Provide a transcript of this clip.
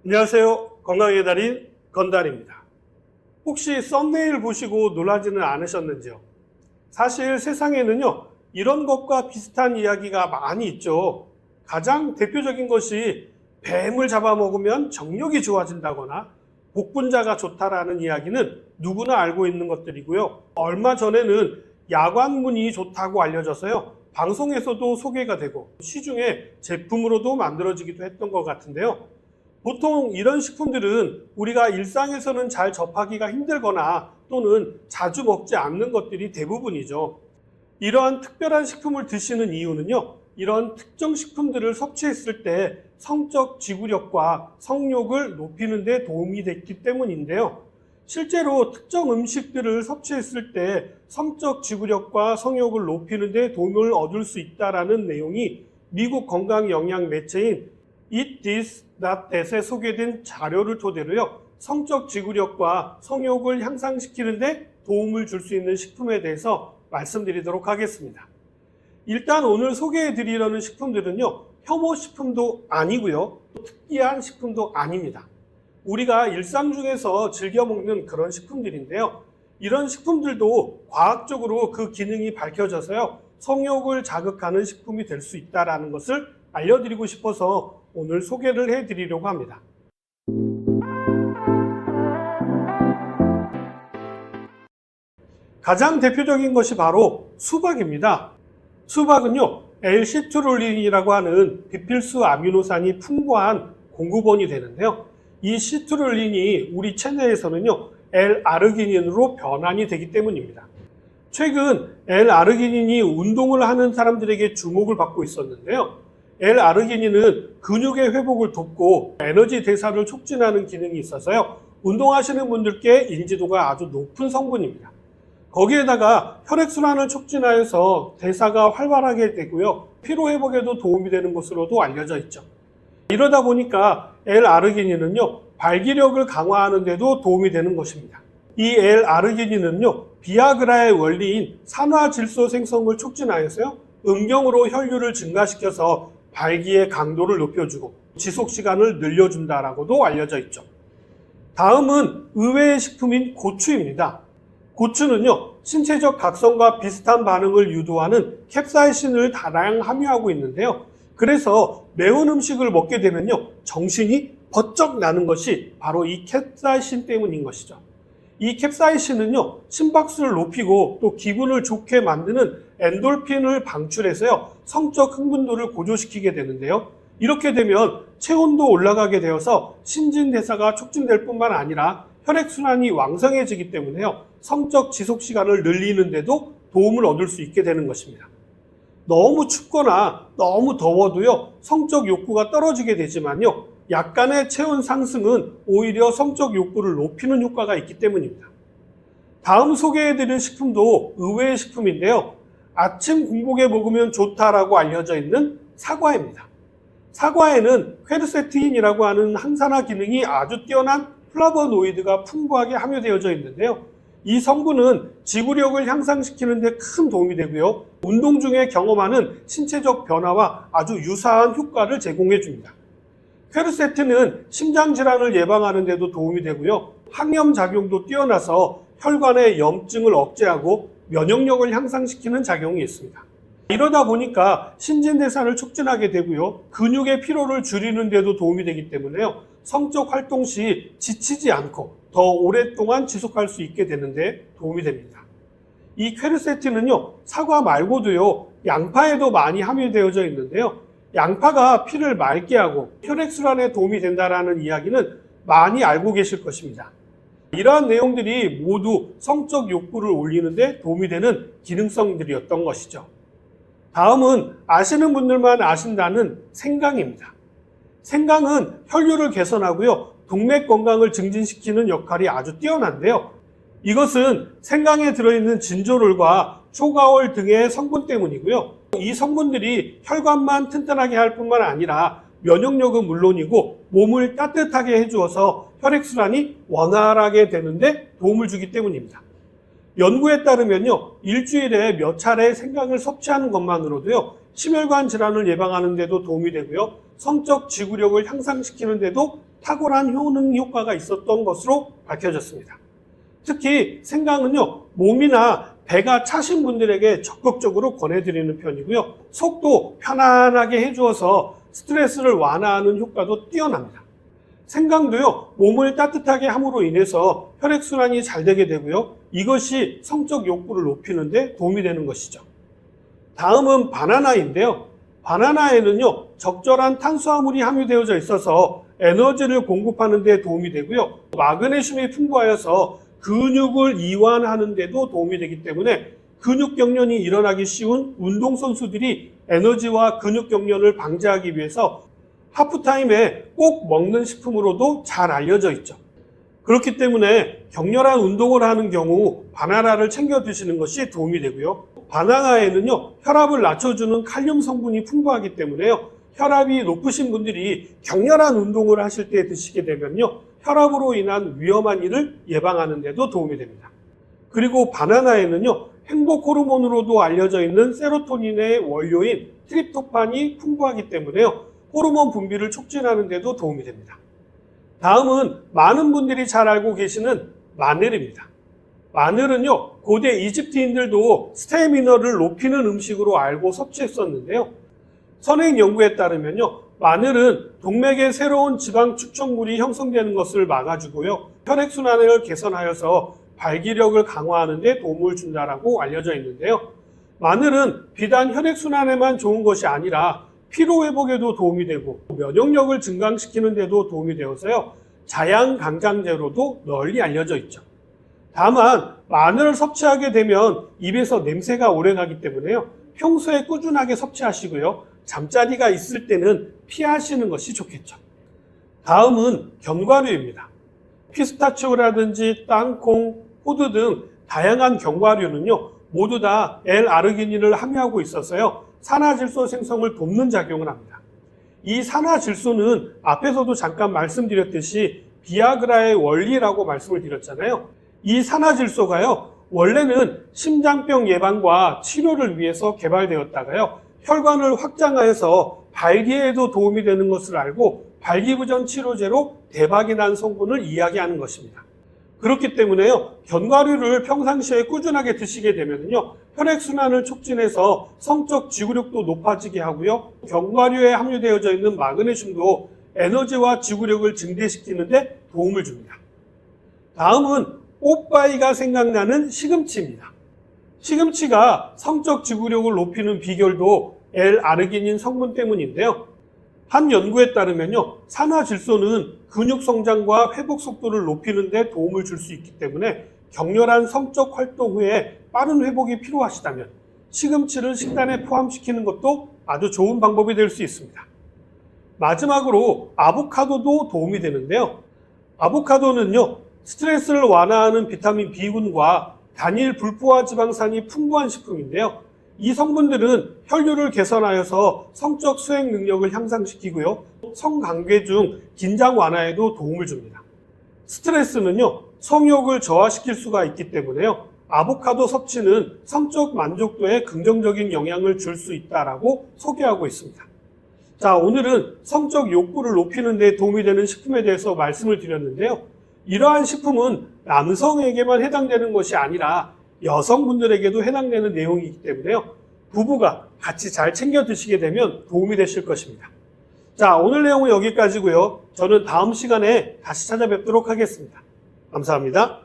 안녕하세요. 건강의 달인 건달입니다. 혹시 썸네일 보시고 놀라지는 않으셨는지요? 사실 세상에는요, 이런 것과 비슷한 이야기가 많이 있죠. 가장 대표적인 것이 뱀을 잡아먹으면 정력이 좋아진다거나 복분자가 좋다라는 이야기는 누구나 알고 있는 것들이고요. 얼마 전에는 야광문이 좋다고 알려져서요, 방송에서도 소개가 되고 시중에 제품으로도 만들어지기도 했던 것 같은데요. 보통 이런 식품들은 우리가 일상에서는 잘 접하기가 힘들거나 또는 자주 먹지 않는 것들이 대부분이죠. 이러한 특별한 식품을 드시는 이유는요, 이런 특정 식품들을 섭취했을 때 성적 지구력과 성욕을 높이는 데 도움이 됐기 때문인데요. 실제로 특정 음식들을 섭취했을 때 성적 지구력과 성욕을 높이는 데 도움을 얻을 수 있다는 내용이 미국 건강영양 매체인 Eat This, Not That에 소개된 자료를 토대로요, 성적 지구력과 성욕을 향상시키는 데 도움을 줄 수 있는 식품에 대해서 말씀드리도록 하겠습니다. 일단 오늘 소개해 드리려는 식품들은요, 혐오 식품도 아니고요, 특이한 식품도 아닙니다. 우리가 일상 중에서 즐겨 먹는 그런 식품들인데요. 이런 식품들도 과학적으로 그 기능이 밝혀져서요, 성욕을 자극하는 식품이 될 수 있다는 것을 알려드리고 싶어서 오늘 소개를 해드리려고 합니다. 가장 대표적인 것이 바로 수박입니다. 수박은요, L-시트룰린이라고 하는 비필수 아미노산이 풍부한 공급원이 되는데요. 이 시트룰린이 우리 체내에서는요, L-아르기닌으로 변환이 되기 때문입니다. 최근 L-아르기닌이 운동을 하는 사람들에게 주목을 받고 있었는데요. L-아르기닌은 근육의 회복을 돕고 에너지 대사를 촉진하는 기능이 있어서요, 운동하시는 분들께 인지도가 아주 높은 성분입니다. 거기에다가 혈액순환을 촉진하여서 대사가 활발하게 되고요, 피로회복에도 도움이 되는 것으로도 알려져 있죠. 이러다 보니까 L-아르기닌은요, 발기력을 강화하는 데도 도움이 되는 것입니다. 이 L-아르기닌은요, 비아그라의 원리인 산화질소 생성을 촉진하여서요, 음경으로 혈류를 증가시켜서 발기의 강도를 높여주고 지속시간을 늘려준다라고도 알려져 있죠. 다음은 의외의 식품인 고추입니다. 고추는요, 신체적 각성과 비슷한 반응을 유도하는 캡사이신을 다량 함유하고 있는데요. 그래서 매운 음식을 먹게 되면요, 정신이 번쩍 나는 것이 바로 이 캡사이신 때문인 것이죠. 이 캡사이신은요, 심박수를 높이고 또 기분을 좋게 만드는 엔돌핀을 방출해서요, 성적 흥분도를 고조시키게 되는데요. 이렇게 되면 체온도 올라가게 되어서 신진대사가 촉진될 뿐만 아니라 혈액순환이 왕성해지기 때문에요, 성적 지속시간을 늘리는 데도 도움을 얻을 수 있게 되는 것입니다. 너무 춥거나 너무 더워도요, 성적 욕구가 떨어지게 되지만요, 약간의 체온 상승은 오히려 성적 욕구를 높이는 효과가 있기 때문입니다. 다음 소개해드릴 식품도 의외의 식품인데요. 아침 공복에 먹으면 좋다라고 알려져 있는 사과입니다. 사과에는 퀘르세틴이라고 하는 항산화 기능이 아주 뛰어난 플라보노이드가 풍부하게 함유되어져 있는데요. 이 성분은 지구력을 향상시키는 데 큰 도움이 되고요, 운동 중에 경험하는 신체적 변화와 아주 유사한 효과를 제공해 줍니다. 퀘르세틴은 심장질환을 예방하는 데도 도움이 되고요, 항염작용도 뛰어나서 혈관의 염증을 억제하고 면역력을 향상시키는 작용이 있습니다. 이러다 보니까 신진대사를 촉진하게 되고요, 근육의 피로를 줄이는 데도 도움이 되기 때문에요, 성적 활동 시 지치지 않고 더 오랫동안 지속할 수 있게 되는데 도움이 됩니다. 이 퀘르세틴은요, 사과 말고도요, 양파에도 많이 함유되어져 있는데요. 양파가 피를 맑게 하고 혈액순환에 도움이 된다는 이야기는 많이 알고 계실 것입니다. 이러한 내용들이 모두 성적 욕구를 올리는 데 도움이 되는 기능성들이었던 것이죠. 다음은 아시는 분들만 아신다는 생강입니다. 생강은 혈류를 개선하고요, 동맥 건강을 증진시키는 역할이 아주 뛰어난데요. 이것은 생강에 들어있는 진조롤과 초가올 등의 성분 때문이고요. 이 성분들이 혈관만 튼튼하게 할 뿐만 아니라 면역력은 물론이고 몸을 따뜻하게 해주어서 혈액순환이 원활하게 되는데 도움을 주기 때문입니다. 연구에 따르면요, 일주일에 몇 차례 생강을 섭취하는 것만으로도요, 심혈관 질환을 예방하는 데도 도움이 되고요, 성적 지구력을 향상시키는 데도 탁월한 효능 효과가 있었던 것으로 밝혀졌습니다. 특히 생강은요, 몸이나 배가 차신 분들에게 적극적으로 권해드리는 편이고요. 속도 편안하게 해주어서 스트레스를 완화하는 효과도 뛰어납니다. 생강도요, 몸을 따뜻하게 함으로 인해서 혈액순환이 잘 되게 되고요. 이것이 성적 욕구를 높이는 데 도움이 되는 것이죠. 다음은 바나나인데요. 바나나에는요, 적절한 탄수화물이 함유되어져 있어서 에너지를 공급하는 데 도움이 되고요. 마그네슘이 풍부하여서 근육을 이완하는 데도 도움이 되기 때문에 근육 경련이 일어나기 쉬운 운동선수들이 에너지와 근육 경련을 방지하기 위해서 하프타임에 꼭 먹는 식품으로도 잘 알려져 있죠. 그렇기 때문에 격렬한 운동을 하는 경우 바나나를 챙겨 드시는 것이 도움이 되고요. 바나나에는요, 혈압을 낮춰주는 칼륨 성분이 풍부하기 때문에요, 혈압이 높으신 분들이 격렬한 운동을 하실 때 드시게 되면요, 혈압으로 인한 위험한 일을 예방하는 데도 도움이 됩니다. 그리고 바나나에는요, 행복 호르몬으로도 알려져 있는 세로토닌의 원료인 트립토판이 풍부하기 때문에요, 호르몬 분비를 촉진하는 데도 도움이 됩니다. 다음은 많은 분들이 잘 알고 계시는 마늘입니다. 마늘은요, 고대 이집트인들도 스태미너를 높이는 음식으로 알고 섭취했었는데요. 선행 연구에 따르면요, 마늘은 동맥에 새로운 지방 축적물이 형성되는 것을 막아주고요, 혈액순환을 개선하여서 발기력을 강화하는 데 도움을 준다라고 알려져 있는데요. 마늘은 비단 혈액순환에만 좋은 것이 아니라 피로회복에도 도움이 되고 면역력을 증강시키는 데도 도움이 되어서요, 자양강장제로도 널리 알려져 있죠. 다만 마늘을 섭취하게 되면 입에서 냄새가 오래가기 때문에요, 평소에 꾸준하게 섭취하시고요, 잠자리가 있을 때는 피하시는 것이 좋겠죠. 다음은 견과류입니다. 피스타치오라든지 땅콩, 호두 등 다양한 견과류는요, 모두 다 L-아르기닌을 함유하고 있어서요, 산화질소 생성을 돕는 작용을 합니다. 이 산화질소는 앞에서도 잠깐 말씀드렸듯이 비아그라의 원리라고 말씀을 드렸잖아요. 이 산화질소가요, 원래는 심장병 예방과 치료를 위해서 개발되었다가요, 혈관을 확장하여서 발기에도 도움이 되는 것을 알고 발기부전 치료제로 대박이 난 성분을 이야기하는 것입니다. 그렇기 때문에요, 견과류를 평상시에 꾸준하게 드시게 되면요, 혈액순환을 촉진해서 성적 지구력도 높아지게 하고요, 견과류에 함유되어져 있는 마그네슘도 에너지와 지구력을 증대시키는 데 도움을 줍니다. 다음은 뽀빠이가 생각나는 시금치입니다. 시금치가 성적 지구력을 높이는 비결도 L-아르기닌 성분 때문인데요. 한 연구에 따르면요, 산화질소는 근육 성장과 회복 속도를 높이는 데 도움을 줄 수 있기 때문에 격렬한 성적 활동 후에 빠른 회복이 필요하시다면 시금치를 식단에 포함시키는 것도 아주 좋은 방법이 될 수 있습니다. 마지막으로 아보카도도 도움이 되는데요. 아보카도는요, 스트레스를 완화하는 비타민 B군과 단일 불포화 지방산이 풍부한 식품인데요. 이 성분들은 혈류를 개선하여서 성적 수행 능력을 향상시키고요, 성관계 중 긴장 완화에도 도움을 줍니다. 스트레스는요, 성욕을 저하시킬 수가 있기 때문에요, 아보카도 섭취는 성적 만족도에 긍정적인 영향을 줄 수 있다라고 소개하고 있습니다. 자, 오늘은 성적 욕구를 높이는 데 도움이 되는 식품에 대해서 말씀을 드렸는데요. 이러한 식품은 남성에게만 해당되는 것이 아니라 여성분들에게도 해당되는 내용이기 때문에요, 부부가 같이 잘 챙겨 드시게 되면 도움이 되실 것입니다. 자, 오늘 내용은 여기까지고요. 저는 다음 시간에 다시 찾아뵙도록 하겠습니다. 감사합니다.